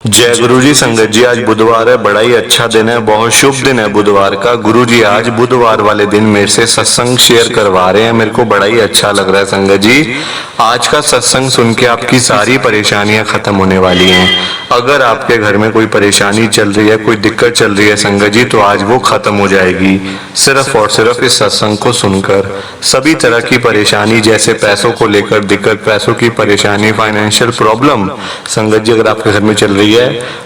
जय गुरु जी। संगत जी, आज बुधवार है, बड़ा ही अच्छा दिन है, बहुत शुभ दिन है बुधवार का। गुरु जी आज बुधवार वाले दिन मेरे से सत्संग शेयर करवा रहे हैं, मेरे को बड़ा ही अच्छा लग रहा है। संगत जी, आज का सत्संग सुन के आपकी सारी परेशानियां खत्म होने वाली हैं। अगर आपके घर में कोई परेशानी चल रही है, कोई दिक्कत चल रही है संगत जी, तो आज वो खत्म हो जाएगी सिर्फ और सिर्फ इस सत्संग को सुनकर। सभी तरह की परेशानी, जैसे पैसों को लेकर दिक्कत, पैसों की परेशानी, फाइनेंशियल प्रॉब्लम संगत जी अगर आपके घर में चल रही है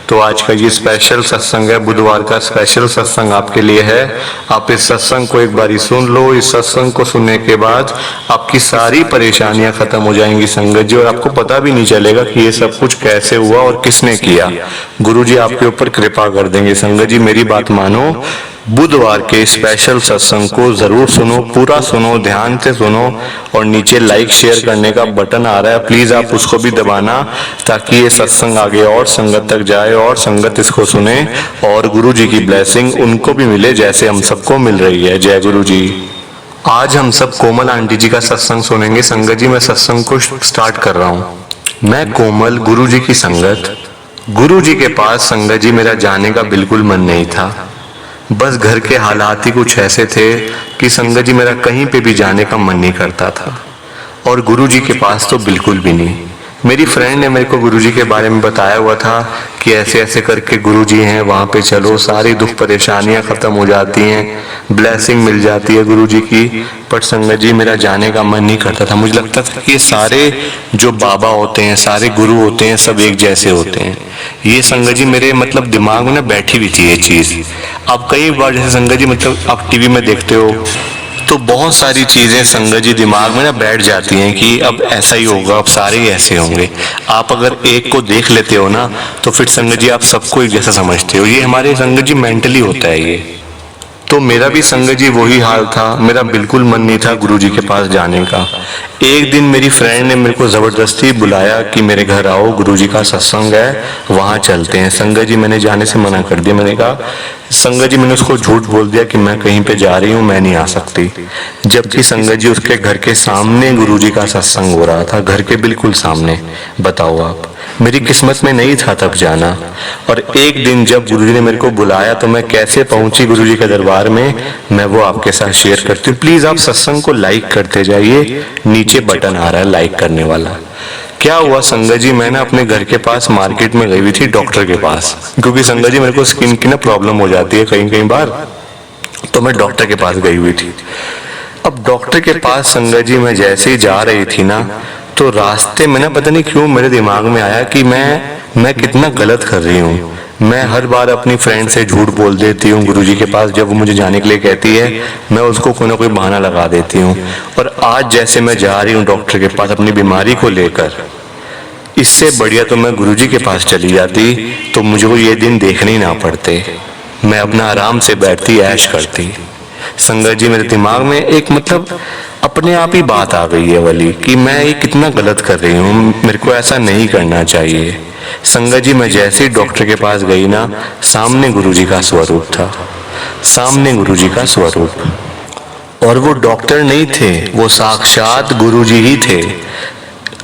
तो आज का ये स्पेशल सत्संग है, बुधवार का स्पेशल सत्संग आपके लिए है। आप इस सत्संग को एक बारी सुन लो। इस सत्संग को सुनने के बाद आपकी सारी परेशानियां खत्म हो जाएंगी संगत जी, और आपको पता भी नहीं चलेगा कि ये सब कुछ कैसे हुआ और किसने किया। गुरु जी आपके ऊपर कृपा कर देंगे। संगत जी मेरी बात मानो, बुधवार के स्पेशल सत्संग को जरूर सुनो, पूरा सुनो, ध्यान से सुनो, और नीचे लाइक शेयर करने का बटन आ रहा है, प्लीज आप उसको भी दबाना ताकि ये सत्संग आगे और संगत तक जाए और संगत इसको सुने और गुरु जी की ब्लेसिंग उनको भी मिले जैसे हम सबको मिल रही है। जय गुरु जी। आज हम सब कोमल आंटी जी का सत्संग सुनेंगे। संगत जी मैं सत्संग को स्टार्ट कर रहा हूँ। मैं कोमल, गुरु जी की संगत। गुरु जी के पास संगत जी मेरा जाने का बिल्कुल मन नहीं था, बस घर के हालात ही कुछ ऐसे थे कि संगत जी मेरा कहीं पे भी जाने का मन नहीं करता था, और गुरु जी के पास तो बिल्कुल भी नहीं। मेरी फ्रेंड ने मेरे को गुरु जी के बारे में बताया हुआ था कि ऐसे ऐसे करके गुरु जी हैं, वहाँ पे चलो, सारी दुख परेशानियां खत्म हो जाती हैं, ब्लेसिंग मिल जाती है गुरु जी की। पर संगत जी मेरा जाने का मन नहीं करता था। मुझे लगता था कि ये सारे जो बाबा होते हैं, सारे गुरु होते हैं, सब एक जैसे होते हैं। ये संगत जी मेरे मतलब दिमाग में ना बैठी हुई थी ये चीज। अब कई बार जैसे संगत जी मतलब आप टीवी में देखते हो तो बहुत सारी चीजें संगत जी दिमाग में ना बैठ जाती हैं कि अब ऐसा ही होगा, अब सारे ही ऐसे होंगे। आप अगर एक को देख लेते हो ना तो फिर संगत जी आप सबको एक जैसा समझते हो। ये हमारे संगत जी मेंटली होता है ये। तो मेरा भी संगत जी वही हाल था, मेरा बिल्कुल मन नहीं था गुरु जी के पास जाने का। एक दिन मेरी फ्रेंड ने मेरे को जबरदस्ती बुलाया कि मेरे घर आओ, गुरु जी का सत्संग है, वहां चलते हैं। संगत जी मैंने जाने से मना कर दिया। मैंने कहा संगत जी, मैंने उसको झूठ बोल दिया कि मैं कहीं पे जा रही हूँ, मैं नहीं आ सकती। जबकि संगत जी उसके घर के सामने गुरु जी का सत्संग हो रहा था, घर के बिल्कुल सामने। बताओ आप, मेरी किस्मत में नहीं था तब जाना। और एक दिन जब गुरु जी ने मेरे को बुलाया तो मैं कैसे पहुंची गुरु जी के दरबार में, मैं वो आपके साथ शेयर करती हूँ। प्लीज आप सत्संग को लाइक करते जाइए, नीचे बटन आ रहा है लाइक करने वाला। क्या हुआ संगत जी, मैं ना अपने घर के पास मार्केट में गई हुई थी डॉक्टर के पास, क्योंकि संगत जी मेरे को स्किन की ना प्रॉब्लम हो जाती है कहीं कहीं बार, तो मैं डॉक्टर के पास गई हुई थी। अब डॉक्टर के पास संगत जी मैं जैसे ही जा रही थी ना, तो रास्ते में ना पता नहीं क्यों मेरे दिमाग में आया कि मैं कितना गलत कर रही हूँ। मैं हर बार अपनी फ्रेंड से झूठ बोल देती हूँ गुरु जी के पास। जब वो मुझे जाने के लिए कहती है मैं उसको कोई ना कोई बहाना लगा देती हूँ। और आज जैसे मैं जा रही हूँ डॉक्टर के पास अपनी बीमारी को लेकर, इससे बढ़िया तो मैं गुरु जी के पास चली जाती तो मुझे को ये दिन देखने ही ना पड़ते। मैं अपना आराम से बैठती, ऐश करती। संगत जी मेरे दिमाग में एक मतलब अपने आप ही बात आ गई है वाली कि मैं ये कितना गलत कर रही हूँ, मेरे को ऐसा नहीं करना चाहिए। संगत जी मैं जैसे ही डॉक्टर के पास गई ना, सामने गुरु जी का स्वरूप था, सामने गुरु जी का स्वरूप। और वो डॉक्टर नहीं थे, वो साक्षात गुरु जी ही थे।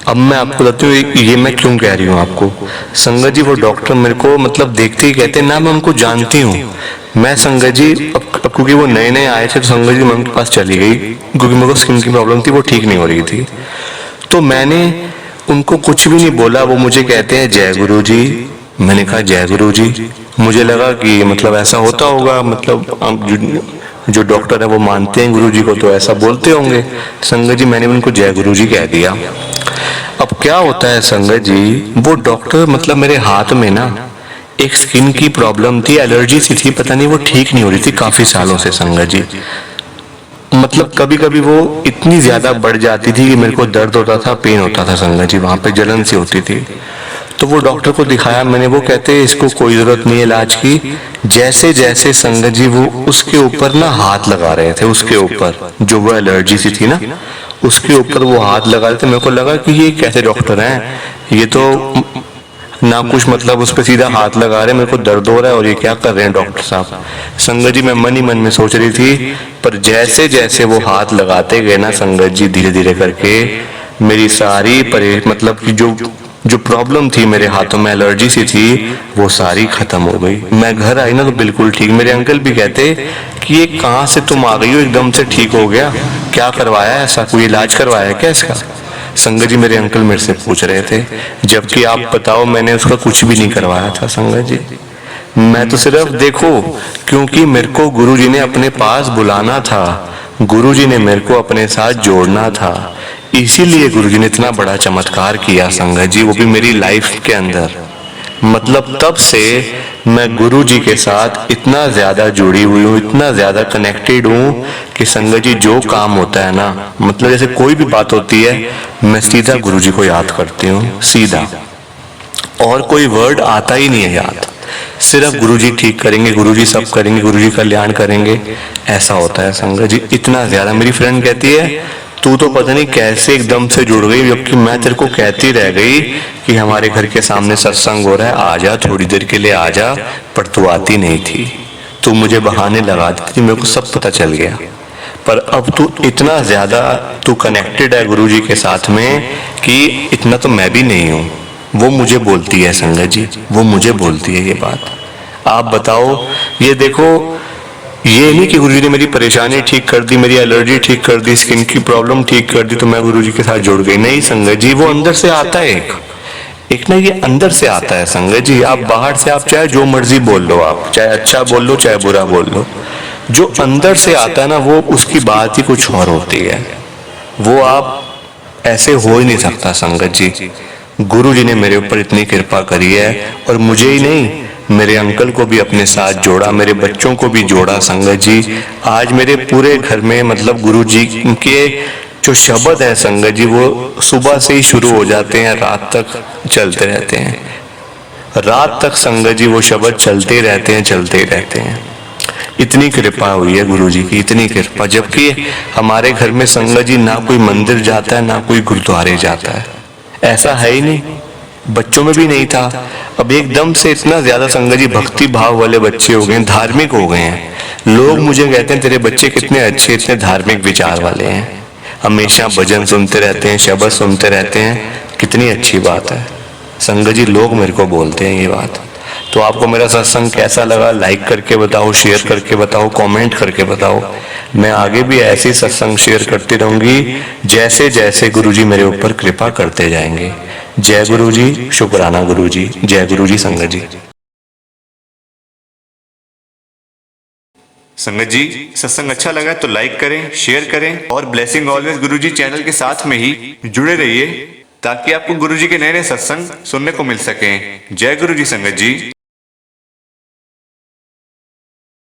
अब मैं आपको बताती हूँ ये मैं क्यों कह रही हूँ आपको। संगत जी वो डॉक्टर मेरे को मतलब देखते ही कहते ना मैं उनको जानती हूँ। मैं संगत जी अब क्योंकि वो नए नए आए थे तो संगत जी मैं उनके पास चली गई, क्योंकि मेरे को स्किन की प्रॉब्लम थी, वो ठीक नहीं हो रही थी। तो मैंने उनको कुछ भी नहीं बोला। वो मुझे कहते हैं जय गुरु जी। मैंने कहा जय गुरु जी। मुझे लगा कि मतलब ऐसा होता होगा, मतलब जो डॉक्टर है वो मानते हैं गुरु जी को तो ऐसा बोलते होंगे। संगत जी मैंने उनको जय गुरु जी कह दिया। अब क्या होता है संगत जी, वो डॉक्टर मतलब मेरे हाथ में ना एक स्किन की प्रॉब्लम थी, एलर्जी सी थी, पता नहीं वो ठीक नहीं हो रही थी काफी सालों से संगत जी। मतलब कभी कभी वो इतनी ज्यादा बढ़ जाती थी कि मेरे को दर्द होता था, पेन होता था संगत जी, वहां पे जलन सी होती थी। तो वो डॉक्टर को दिखाया मैंने, वो कहते इसको कोई जरूरत नहीं है इलाज की। जैसे जैसे संगत जी वो उसके ऊपर ना हाथ लगा रहे थे, उसके ऊपर जो वो एलर्जी सी थी ना उसके ऊपर वो हाथ लगा रहे थे। मेरे को लगा कि ये कैसे डॉक्टर हैं, ये तो ना कुछ मतलब उस पर सीधा हाथ लगा रहे, मेरे को दर्द हो रहा है और ये क्या कर रहे हैं डॉक्टर साहब। संगत जी मैं मन ही मन में सोच रही थी, पर जैसे जैसे वो हाथ लगाते गए ना संगत जी, धीरे धीरे करके मेरी सारी मतलब कि जो जो प्रॉब्लम थी मेरे हाथों में, एलर्जी सी थी, वो सारी खत्म हो गई। मैं घर आई ना तो बिल्कुल ठीक। मेरे अंकल भी कहते कि ये कहाँ से तुम आ गई हो, एकदम से ठीक हो गया, क्या करवाया है, ऐसा कोई इलाज करवाया क्या इसका? संगत जी मेरे अंकल मेरे से पूछ रहे थे, जबकि आप बताओ मैंने उसका कुछ भी नहीं करवाया था संगत जी। मैं तो सिर्फ देखो, क्योंकि मेरे को गुरुजी ने अपने पास बुलाना था, गुरुजी ने मेरे को अपने साथ जोड़ना था, इसीलिए गुरुजी ने इतना बड़ा चमत्कार किया संगत जी, वो भी मेरी लाइफ के अंदर। मतलब तब से मैं गुरुजी के साथ इतना ज्यादा जुड़ी हुई हूँ, इतना ज्यादा कनेक्टेड हूँ कि संगत जी जो काम होता है ना, मतलब जैसे कोई भी बात होती है, मैं सीधा गुरुजी को याद करती हूँ, सीधा, और कोई वर्ड आता ही नहीं है याद। सिर्फ गुरुजी ठीक करेंगे, गुरुजी सब करेंगे, गुरुजी कल्याण करेंगे, ऐसा होता है संगत जी। इतना ज्यादा मेरी फ्रेंड कहती है तू तो पता नहीं कैसे एकदम से जुड़ गई, जबकि मैं तेरे को कहती रह गई कि हमारे घर के सामने सत्संग हो रहा है, आ जा थोड़ी देर के लिए आ जा, पर तू आती नहीं थी, तू मुझे बहाने लगा देती थी, मेरे को सब पता चल गया। पर अब तू इतना ज्यादा तू कनेक्टेड है गुरुजी के साथ में कि इतना तो मैं भी नहीं हूँ। वो मुझे बोलती है संगत जी, वो मुझे बोलती है ये बात। आप बताओ, ये देखो, ये नहीं कि गुरुजी ने मेरी परेशानी ठीक कर दी, मेरी एलर्जी ठीक कर दी, स्किन की प्रॉब्लम ठीक कर दी तो मैं गुरुजी के साथ जुड़ गई। नहीं संगत जी, वो अंदर से आता है, एक ना, ये अंदर से आता है संगत जी। आप बाहर से आप चाहे जो मर्जी बोल लो, आप चाहे अच्छा बोल लो चाहे बुरा बोल लो, जो अंदर से आता है ना, वो उसकी बात ही कुछ और होती है। वो आप ऐसे हो ही नहीं सकता संगत जी। गुरुजी ने मेरे ऊपर इतनी कृपा करी है, और मुझे ही नहीं, मेरे अंकल को भी अपने साथ जोड़ा, मेरे बच्चों को भी जोड़ा संगत जी। आज मेरे पूरे घर में मतलब गुरुजी के जो शब्द है संगत जी, वो सुबह से ही शुरू हो जाते हैं, रात तक चलते रहते हैं, रात तक संगत जी वो शब्द चलते रहते हैं, चलते रहते हैं। इतनी कृपा हुई है गुरुजी की, इतनी कृपा। जबकि हमारे घर में संगत जी ना कोई मंदिर जाता है, ना कोई गुरुद्वारे जाता है, ऐसा है ही नहीं, बच्चों में भी नहीं था। अब एकदम से इतना ज्यादा संगत जी भक्ति भाव वाले बच्चे हो गए, धार्मिक हो गए हैं। लोग मुझे कहते हैं तेरे बच्चे कितने अच्छे, इतने धार्मिक विचार वाले हैं, हमेशा भजन सुनते रहते हैं, शब्द सुनते रहते हैं, कितनी अच्छी बात है संगत जी। लोग मेरे को बोलते हैं ये बात। तो आपको मेरा सत्संग कैसा लगा, लाइक करके बताओ, शेयर करके बताओ, कमेंट करके बताओ। मैं आगे भी ऐसे सत्संग शेयर करती रहूंगी जैसे जैसे गुरुजी मेरे ऊपर कृपा करते जाएंगे। जय गुरुजी, शुक्राना गुरुजी, जय गुरुजी संगत जी। संगत जी, सत्संग अच्छा लगा तो लाइक करें, शेयर करें, और ब्लेसिंग ऑलवेज गुरुजी चैनल के साथ में ही जुड़े रहिए, ताकि आपको गुरुजी के नए नए सत्संग सुनने को मिल सके। जय गुरुजी संगत जी।